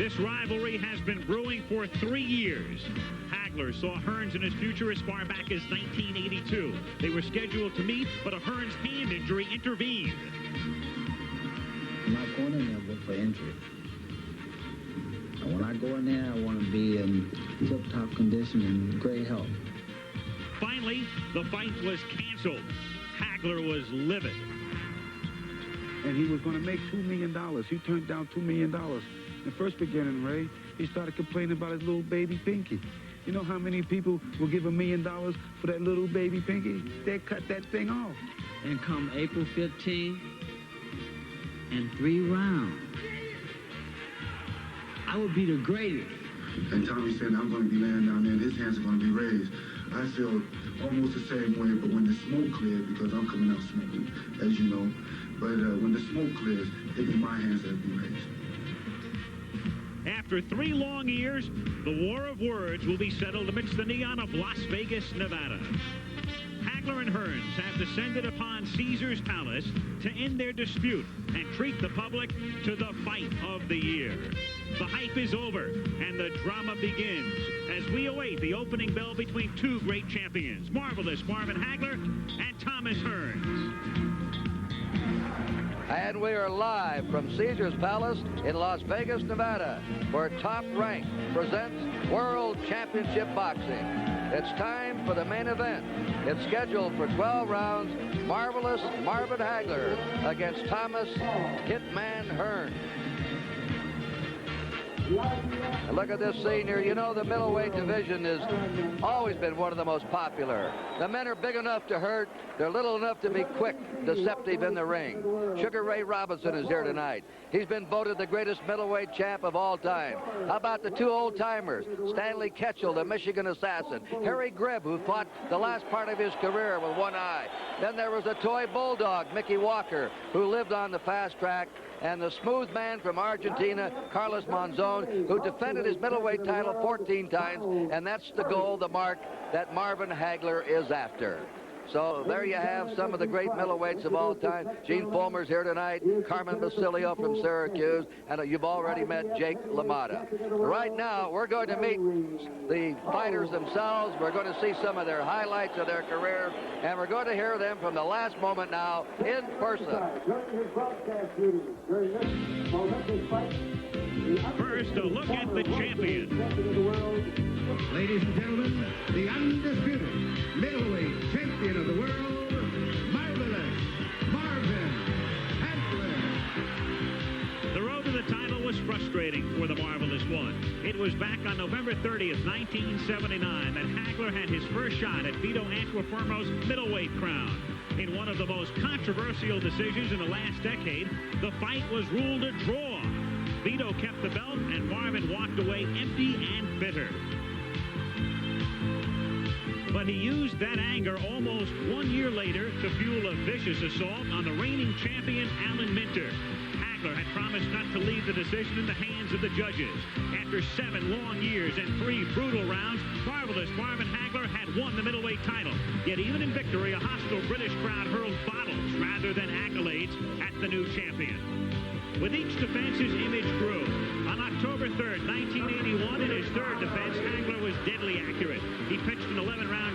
This rivalry has been brewing for 3 years. Hagler saw Hearns in his future as far back as 1982. They were scheduled to meet, but a Hearns hand injury intervened. I'm not going in there for injury. And when I go in there, I want to be in tip-top condition and great health. Finally, the fight was canceled. Hagler was livid. And he was going to make $2 million. He turned down $2 million. In the first beginning, Ray, he started complaining about his little baby pinky. You know how many people will give $1 million for that little baby pinky? They cut that thing off. And come April 15, in 3 rounds, I would be the greatest. And Tommy said, I'm going to be laying down there and his hands are going to be raised. I feel almost the same way, but when the smoke cleared, because I'm coming out smoking, as you know, but when the smoke clears, it'll be my hands that'll be raised. After 3 long years, the war of words will be settled amidst the neon of Las Vegas, Nevada. Hagler and Hearns have descended upon Caesar's Palace to end their dispute and treat the public to the fight of the year. The hype is over, and the drama begins as we await the opening bell between 2 great champions, marvelous Marvin Hagler and Thomas Hearns. And we are live from Caesar's Palace in Las Vegas, Nevada, where Top Rank presents World Championship Boxing. It's time for the main event. It's scheduled for 12 rounds. Marvelous Marvin Hagler against Thomas Hitman Hearns. And look at this scene here. You know, the middleweight division has always been one of the most popular. The men are big enough to hurt. They're little enough to be quick, deceptive in the ring. Sugar Ray Robinson is here tonight. He's been voted the greatest middleweight champ of all time. How about the 2 old-timers? Stanley Ketchel, the Michigan assassin. Harry Greb, who fought the last part of his career with one eye. Then there was a toy bulldog, Mickey Walker, who lived on the fast track. And the smooth man from Argentina, Carlos Monzon, who defended his middleweight title 14 times, and that's the goal, the mark that Marvin Hagler is after. So there you have some of the great middleweights of all time. Gene Fulmer's here tonight, Carmen Basilio from Syracuse, and you've already met Jake LaMotta. Right now, we're going to meet the fighters themselves. We're going to see some of their highlights of their career, and we're going to hear them from the last moment now in person. First, a look at the champion. Ladies and gentlemen, the undisputed middleweight champion of the world, marvelous Marvin Hagler. The road to the title was frustrating for the Marvelous One. It was back on November 30th, 1979, that Hagler had his first shot at Vito Antuofermo's middleweight crown. In one of the most controversial decisions in the last decade, the fight was ruled a draw. Vito kept the belt, and Marvin walked away empty and bitter. But he used that anger almost 1 year later to fuel a vicious assault on the reigning champion, Alan Minter. Hagler had promised not to leave the decision in the hands of the judges. After 7 long years and 3 brutal rounds, marvelous Marvin Hagler had won the middleweight title. Yet even in victory, a hostile British crowd hurled bottles rather than accolades at the new champion. With each defense, his image grew. On October 3rd, 1981, in his 3rd defense, Hagler was deadly accurate. He pitched an 11-round